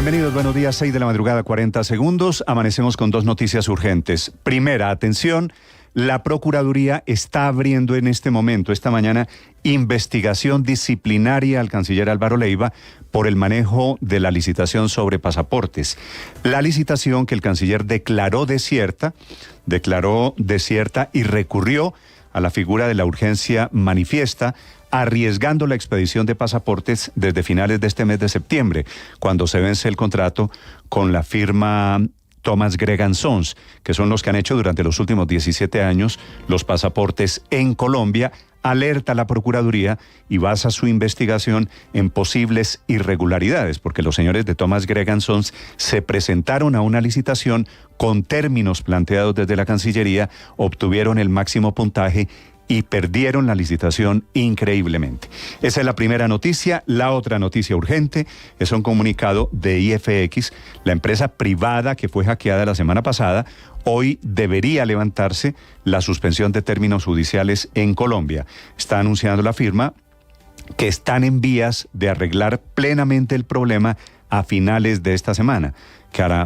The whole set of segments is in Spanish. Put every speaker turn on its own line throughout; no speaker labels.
Bienvenidos, buenos días, 6 de la madrugada, 40 segundos. Amanecemos con dos noticias urgentes. Primera, atención, la Procuraduría está abriendo en este momento, esta mañana, investigación disciplinaria al canciller Álvaro Leiva por el manejo de la licitación sobre pasaportes. La licitación que el canciller declaró desierta y recurrió a la figura de la urgencia manifiesta, arriesgando la expedición de pasaportes desde finales de este mes de septiembre, cuando se vence el contrato con la firma Thomas Gregg & Sons, que son los que han hecho durante los últimos 17 años los pasaportes en Colombia. Alerta a la Procuraduría y basa su investigación en posibles irregularidades, porque los señores de Thomas Gregg & Sons se presentaron a una licitación con términos planteados desde la Cancillería, obtuvieron el máximo puntaje y perdieron la licitación increíblemente. Esa es la primera noticia. La otra noticia urgente es un comunicado de IFX, la empresa privada que fue hackeada la semana pasada. Hoy debería levantarse la suspensión de términos judiciales en Colombia. Está anunciando la firma que están en vías de arreglar plenamente el problema a finales de esta semana.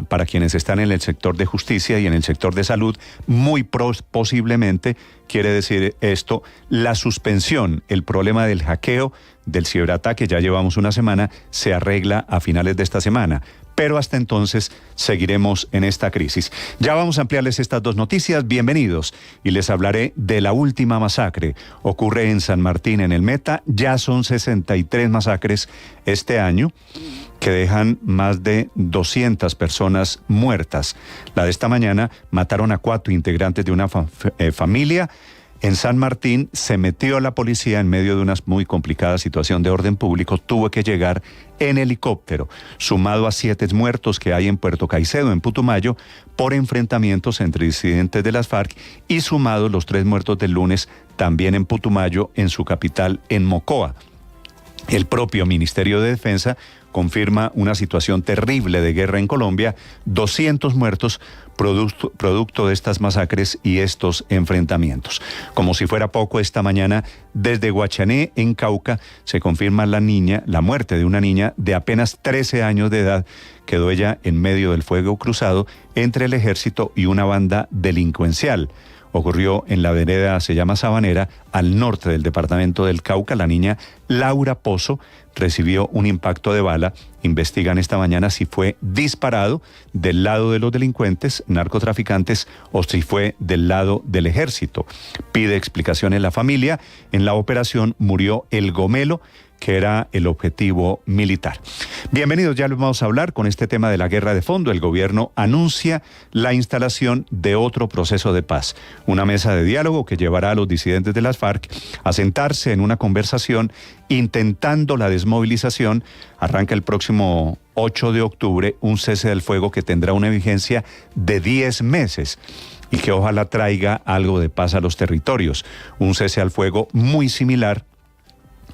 Para quienes están en el sector de justicia y en el sector de salud, muy posiblemente quiere decir esto, la suspensión, el problema del hackeo, del ciberataque, ya llevamos una semana, se arregla a finales de esta semana. Pero hasta entonces seguiremos en esta crisis. Ya vamos a ampliarles estas dos noticias. Bienvenidos. Y les hablaré de la última masacre. Ocurre en San Martín, en el Meta. Ya son 63 masacres este año, que dejan más de 200 personas muertas. La de esta mañana mataron a 4 integrantes de una familia. En San Martín se metió la policía en medio de una muy complicada situación de orden público. Tuvo que llegar en helicóptero, sumado a 7 muertos que hay en Puerto Caicedo, en Putumayo, por enfrentamientos entre disidentes de las FARC, y sumados los 3 muertos del lunes también en Putumayo, en su capital, en Mocoa. El propio Ministerio de Defensa confirma una situación terrible de guerra en Colombia, 200 muertos producto de estas masacres y estos enfrentamientos. Como si fuera poco, esta mañana desde Guachané, en Cauca, se confirma la muerte de una niña de apenas 13 años de edad. Quedó ella en medio del fuego cruzado entre el ejército y una banda delincuencial. Ocurrió en la vereda, se llama Sabanera, al norte del departamento del Cauca. La niña Laura Pozo recibió un impacto de bala. Investigan esta mañana si fue disparado del lado de los delincuentes, narcotraficantes, o si fue del lado del ejército. Pide explicaciones la familia. En la operación murió el gomelo, que era el objetivo militar. Bienvenidos, ya lo vamos a hablar con este tema de la guerra de fondo. El gobierno anuncia la instalación de otro proceso de paz, una mesa de diálogo que llevará a los disidentes de las FARC a sentarse en una conversación intentando la desmovilización. Arranca el próximo 8 de octubre un cese del fuego que tendrá una vigencia de 10 meses y que ojalá traiga algo de paz a los territorios. Un cese al fuego muy similar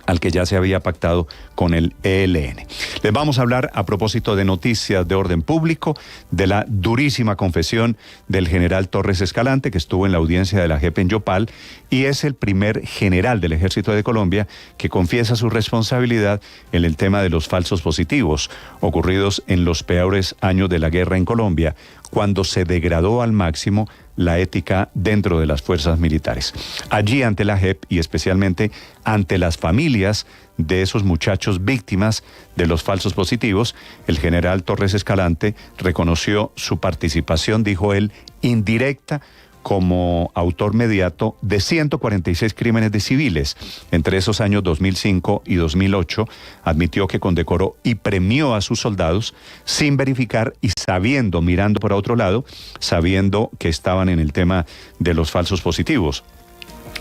al que ya se había pactado con el ELN. Les vamos a hablar, a propósito de noticias de orden público, de la durísima confesión del general Torres Escalante, que estuvo en la audiencia de la JEP en Yopal, y es el primer general del Ejército de Colombia que confiesa su responsabilidad en el tema de los falsos positivos, ocurridos en los peores años de la guerra en Colombia, cuando se degradó al máximo la ética dentro de las fuerzas militares. Allí, ante la JEP y especialmente ante las familias de esos muchachos víctimas de los falsos positivos, el general Torres Escalante reconoció su participación, dijo él, indirecta, como autor mediato de 146 crímenes de civiles. Entre esos años 2005 y 2008, admitió que condecoró y premió a sus soldados sin verificar y sabiendo, mirando por otro lado, sabiendo que estaban en el tema de los falsos positivos.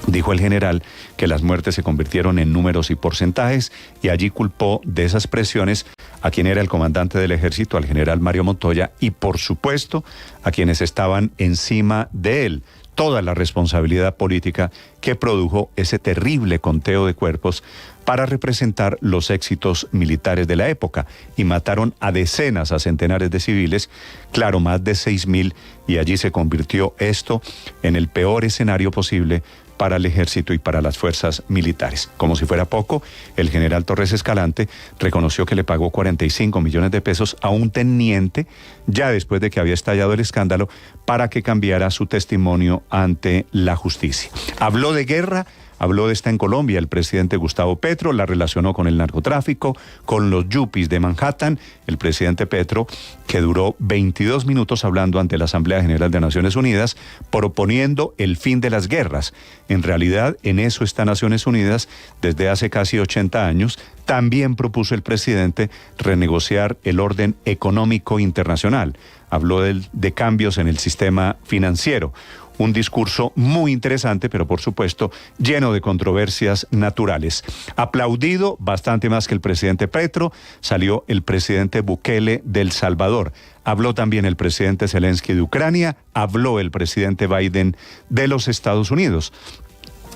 Dijo el general que las muertes se convirtieron en números y porcentajes, y allí culpó de esas presiones a quien era el comandante del ejército, al general Mario Montoya, y por supuesto a quienes estaban encima de él. Toda la responsabilidad política que produjo ese terrible conteo de cuerpos para representar los éxitos militares de la época, y mataron a decenas, a centenares de civiles, claro, más de 6.000, y allí se convirtió esto en el peor escenario posible para el ejército y para las fuerzas militares. Como si fuera poco, el general Torres Escalante reconoció que le pagó 45 millones de pesos a un teniente, ya después de que había estallado el escándalo, para que cambiara su testimonio ante la justicia. Habló de guerra. Habló de esta en Colombia el presidente Gustavo Petro, la relacionó con el narcotráfico, con los yuppies de Manhattan. El presidente Petro, que duró 22 minutos hablando ante la Asamblea General de Naciones Unidas, proponiendo el fin de las guerras. En realidad, en eso está Naciones Unidas desde hace casi 80 años. También propuso el presidente renegociar el orden económico internacional. Habló de cambios en el sistema financiero. Un discurso muy interesante, pero por supuesto lleno de controversias naturales. Aplaudido bastante más que el presidente Petro, salió el presidente Bukele de El Salvador. Habló también el presidente Zelensky de Ucrania, habló el presidente Biden de los Estados Unidos.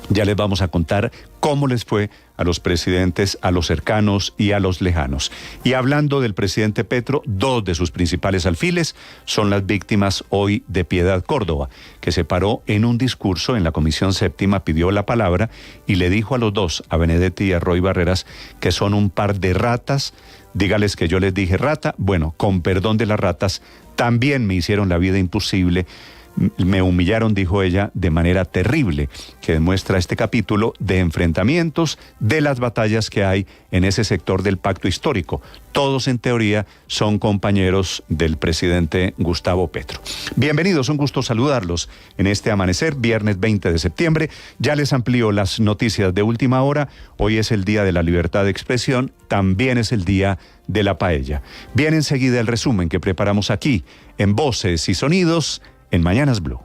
Ya les vamos a contar cómo les fue a los presidentes, a los cercanos y a los lejanos. Y hablando del presidente Petro, dos de sus principales alfiles son las víctimas hoy de Piedad Córdoba, que se paró en un discurso en la Comisión Séptima, pidió la palabra y le dijo a los dos, a Benedetti y a Roy Barreras, que son un par de ratas. Dígales que yo les dije rata. Bueno, con perdón de las ratas, también me hicieron la vida imposible. Me humillaron, dijo ella, de manera terrible, que demuestra este capítulo de enfrentamientos, de las batallas que hay en ese sector del pacto histórico. Todos, en teoría, son compañeros del presidente Gustavo Petro. Bienvenidos, un gusto saludarlos en este amanecer, viernes 20 de septiembre. Ya les amplío las noticias de última hora. Hoy es el Día de la Libertad de Expresión, también es el Día de la Paella. Viene enseguida el resumen que preparamos aquí, en Voces y Sonidos, en Mañanas Blue.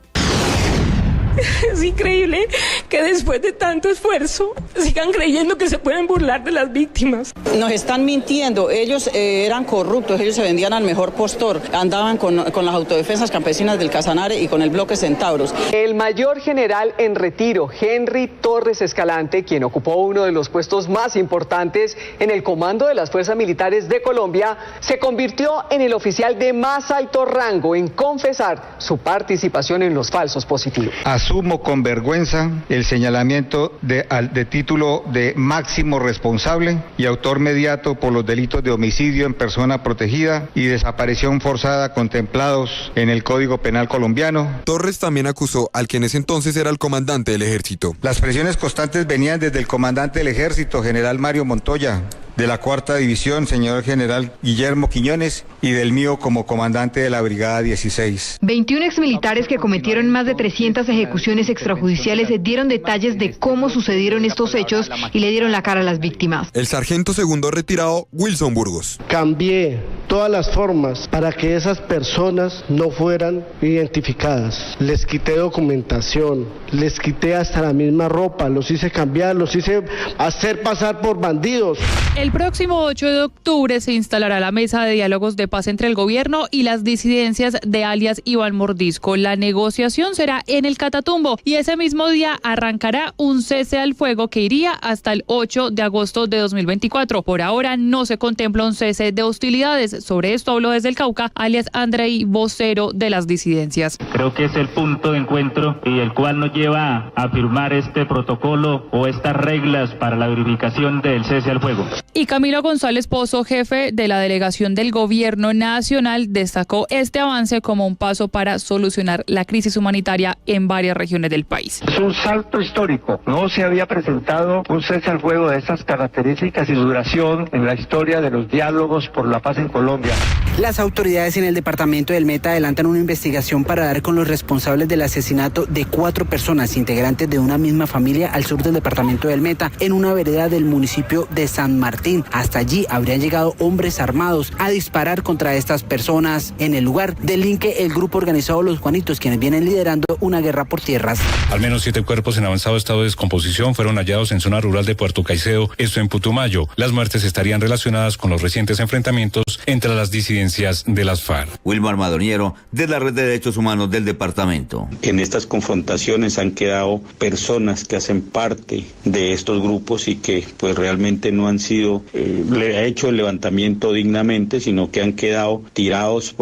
Es increíble que después de tanto esfuerzo sigan creyendo que se pueden burlar de las víctimas.
Nos están mintiendo, ellos eran corruptos, ellos se vendían al mejor postor, andaban con las autodefensas campesinas del Casanare y con el bloque Centauros.
El mayor general en retiro, Henry Torres Escalante, quien ocupó uno de los puestos más importantes en el comando de las fuerzas militares de Colombia, se convirtió en el oficial de más alto rango en confesar su participación en los falsos positivos.
Asumo con vergüenza el señalamiento de título de máximo responsable y autor mediato por los delitos de homicidio en persona protegida y desaparición forzada contemplados en el Código Penal colombiano.
Torres también acusó al que en ese entonces era el comandante del ejército.
Las presiones constantes venían desde el comandante del ejército, general Mario Montoya, de la Cuarta División, señor general Guillermo Quiñones, y del mío como comandante de la Brigada 16.
21 exmilitares que cometieron más de 300 ejecuciones extrajudiciales dieron detalles de cómo sucedieron estos hechos y le dieron la cara a las víctimas.
El sargento segundo retirado, Wilson Burgos.
Cambié todas las formas para que esas personas no fueran identificadas. Les quité documentación, les quité hasta la misma ropa, los hice cambiar, los hice hacer pasar por bandidos.
El próximo 8 de octubre se instalará la mesa de diálogos de paz entre el gobierno y las disidencias de alias Iván Mordisco. La negociación será en el Catatumbo y ese mismo día arrancará un cese al fuego que iría hasta el 8 de agosto de 2024. Por ahora no se contempla un cese de hostilidades. Sobre esto habló desde el Cauca, alias Andrei, vocero de las disidencias.
Creo que es el punto de encuentro y el cual nos lleva a firmar este protocolo o estas reglas para la verificación del cese al fuego.
Y Camilo González Pozo, jefe de la delegación del Gobierno Nacional, destacó este avance como un paso para solucionar la crisis humanitaria en varias regiones del país.
Es un salto histórico. No se había presentado un cese al fuego de esas características y duración en la historia de los diálogos por la paz en Colombia.
Las autoridades en el departamento del Meta adelantan una investigación para dar con los responsables del asesinato de 4 personas integrantes de una misma familia al sur del departamento del Meta, en una vereda del municipio de San Martín. Hasta allí habrían llegado hombres armados a disparar contra estas personas. En el lugar delinque el grupo organizado Los Juanitos, quienes vienen liderando una guerra por tierras.
Al menos 7 cuerpos en avanzado estado de descomposición fueron hallados en zona rural de Puerto Caicedo, esto en Putumayo. Las muertes estarían relacionadas con los recientes enfrentamientos entre las disidencias de las FARC.
Wilmar Madoniero, de la Red de Derechos Humanos del departamento.
En estas confrontaciones han quedado personas que hacen parte de estos grupos y que pues realmente no han sido le ha hecho el levantamiento dignamente, sino que han quedado tirados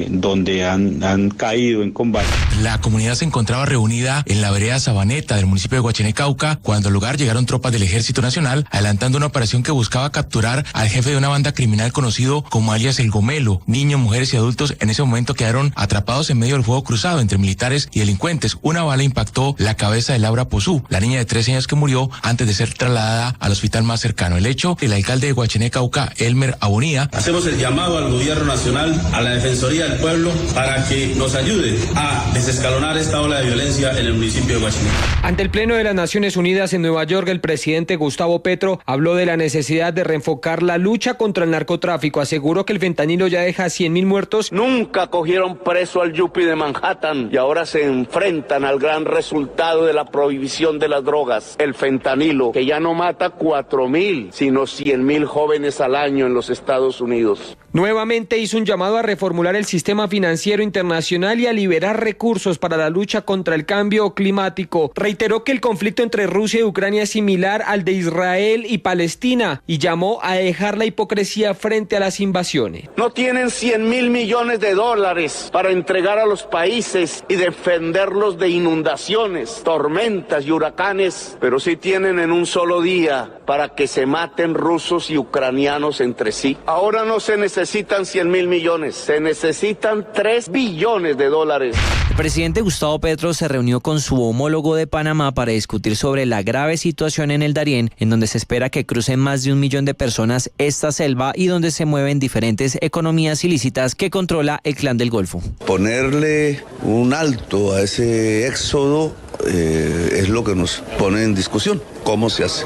donde han caído en combate.
La comunidad se encontraba reunida en la vereda Sabaneta del municipio de Guachené, Cauca, cuando al lugar llegaron tropas del Ejército Nacional, adelantando una operación que buscaba capturar al jefe de una banda criminal conocido como alias El Gomelo. Niños, mujeres y adultos en ese momento quedaron atrapados en medio del fuego cruzado entre militares y delincuentes. Una bala impactó la cabeza de Laura Pozú, la niña de 13 años que murió antes de ser trasladada al hospital más cercano. El hecho, el alcalde de Guachené, Cauca, Elmer Abonía.
Hacemos el llamado al gobierno nacional, a la Defensoría del Pueblo, para que nos ayude a desescalonar esta ola de violencia en el municipio de Guachené.
Ante el Pleno de las Naciones Unidas en Nueva York, el presidente Gustavo Petro habló de la necesidad de reenfocar la lucha contra el narcotráfico. Aseguró que el fentanilo ya deja 100.000 muertos.
Nunca cogieron preso al yuppie de Manhattan y ahora se enfrentan al gran resultado de la prohibición de las drogas, el fentanilo, que ya no mata 4.000, sino 100.000 jóvenes al año en los Estados Unidos.
Nuevamente hizo un llamado a reformular el sistema financiero internacional y a liberar recursos para la lucha contra el cambio climático. Reiteró que el conflicto entre Rusia y Ucrania es similar al de Israel y Palestina y llamó a dejar la hipocresía frente a las invasiones.
No tienen 100.000 millones de dólares para entregar a los países y defenderlos de inundaciones, tormentas y huracanes, pero sí tienen en un solo día para que se maten rusos y ucranianos entre sí. Ahora no se necesitan 100.000 millones, se necesitan 3 billones de dólares.
El presidente Gustavo Petro se reunió con su homólogo de Panamá para discutir sobre la grave situación en el Darién, en donde se espera que crucen más de 1 millón de personas esta selva y donde se mueven diferentes economías ilícitas que controla el Clan del Golfo.
Ponerle un alto a ese éxodo es lo que nos pone en discusión. ¿Cómo se hace?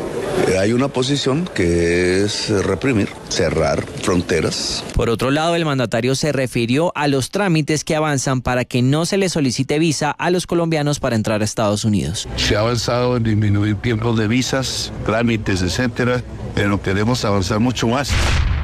Hay una posición que es reprimir, cerrar fronteras.
Por otro lado, el mandatario se refirió a los trámites que avanzan para que no se les solicite visa a los colombianos para entrar a Estados Unidos.
Se ha avanzado en disminuir tiempos de visas, trámites, etcétera, pero queremos avanzar mucho más.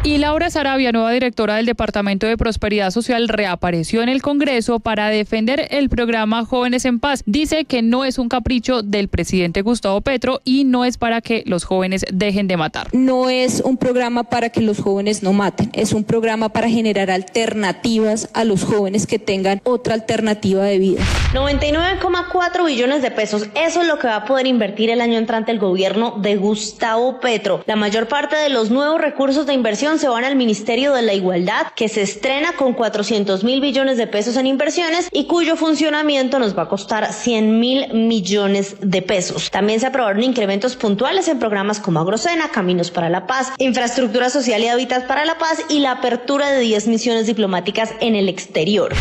Y Laura Sarabia, nueva directora del Departamento de Prosperidad Social, reapareció en el Congreso para defender el programa Jóvenes en Paz. Dice que no es un capricho del presidente Gustavo Petro y no es para que los jóvenes dejen de matar.
No es un programa para que los jóvenes no maten, es un programa para generar alternativas a los jóvenes que tengan otra alternativa de vida.
99,4 billones de pesos, eso es lo que va a poder invertir el año entrante el gobierno de Gustavo Petro. La mayor parte de los nuevos recursos de inversión se van al Ministerio de la Igualdad, que se estrena con 400.000 billones de pesos en inversiones y cuyo funcionamiento nos va a costar 100.000 millones de pesos. También se aprobaron incrementos puntuales en programas como Agrocena, Caminos para la Paz, Infraestructura Social y Hábitat para la Paz y la apertura de 10 misiones diplomáticas en el exterior.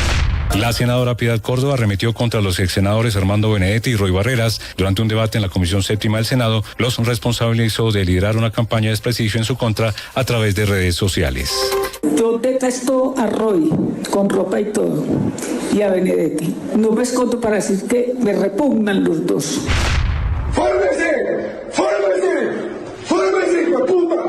La senadora Piedad Córdoba arremetió contra los exsenadores Armando Benedetti y Roy Barreras. Durante un debate en la Comisión Séptima del Senado, los responsabilizó de liderar una campaña de desprestigio en su contra a través de redes sociales.
Yo detesto a Roy con ropa y todo, y a Benedetti. No me escondo para decir que me repugnan los dos.
¡Fórmese! ¡Fórmese!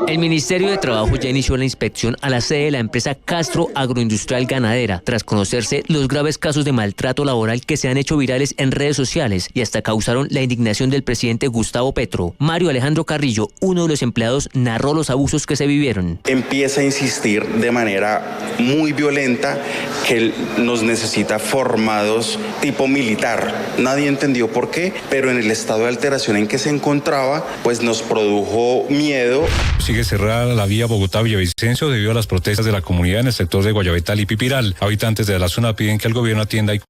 El Ministerio de Trabajo ya inició la inspección a la sede de la empresa Castro Agroindustrial Ganadera, tras conocerse los graves casos de maltrato laboral que se han hecho virales en redes sociales y hasta causaron la indignación del presidente Gustavo Petro. Mario Alejandro Carrillo, uno de los empleados, narró los abusos que se vivieron.
Empieza a insistir de manera muy violenta que nos necesita formados tipo militar. Nadie entendió por qué, pero en el estado de alteración en que se encontraba, pues nos produjo miedo.
Sigue cerrada la vía Bogotá-Villavicencio debido a las protestas de la comunidad en el sector de Guayabetal y Pipiral. Habitantes de la zona piden que el gobierno atienda y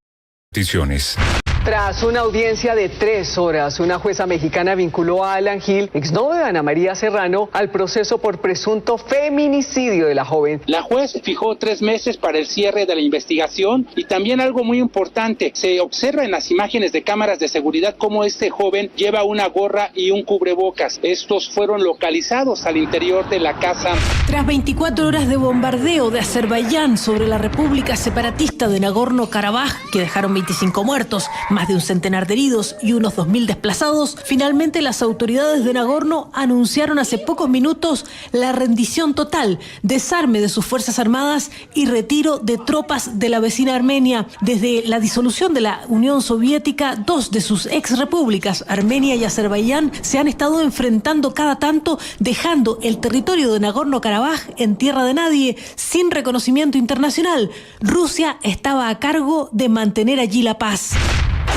peticiones.
Tras una audiencia de 3 horas, una jueza mexicana vinculó a Alan Gil, exnovio de Ana María Serrano, al proceso por presunto feminicidio de la joven.
La juez fijó 3 meses para el cierre de la investigación y también algo muy importante, se observa en las imágenes de cámaras de seguridad cómo este joven lleva una gorra y un cubrebocas. Estos fueron localizados al interior de la casa.
Tras 24 horas de bombardeo de Azerbaiyán sobre la República Separatista de Nagorno-Karabaj, que dejaron 25 muertos, Más de un centenar de heridos y unos 2.000 desplazados, finalmente las autoridades de Nagorno anunciaron hace pocos minutos la rendición total, desarme de sus fuerzas armadas y retiro de tropas de la vecina Armenia. Desde la disolución de la Unión Soviética, dos de sus ex repúblicas, Armenia y Azerbaiyán, se han estado enfrentando cada tanto, dejando el territorio de Nagorno-Karabaj en tierra de nadie, sin reconocimiento internacional. Rusia estaba a cargo de mantener allí la paz.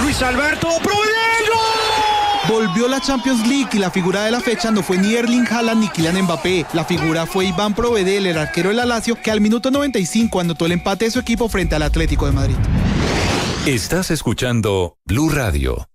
Luis Alberto Provedero. Volvió la Champions League y la figura de la fecha no fue ni Erling Haaland ni Kylian Mbappé. La figura fue Iván Provedel, el arquero del Lazio, que al minuto 95 anotó el empate de su equipo frente al Atlético de Madrid.
Estás escuchando Blue Radio.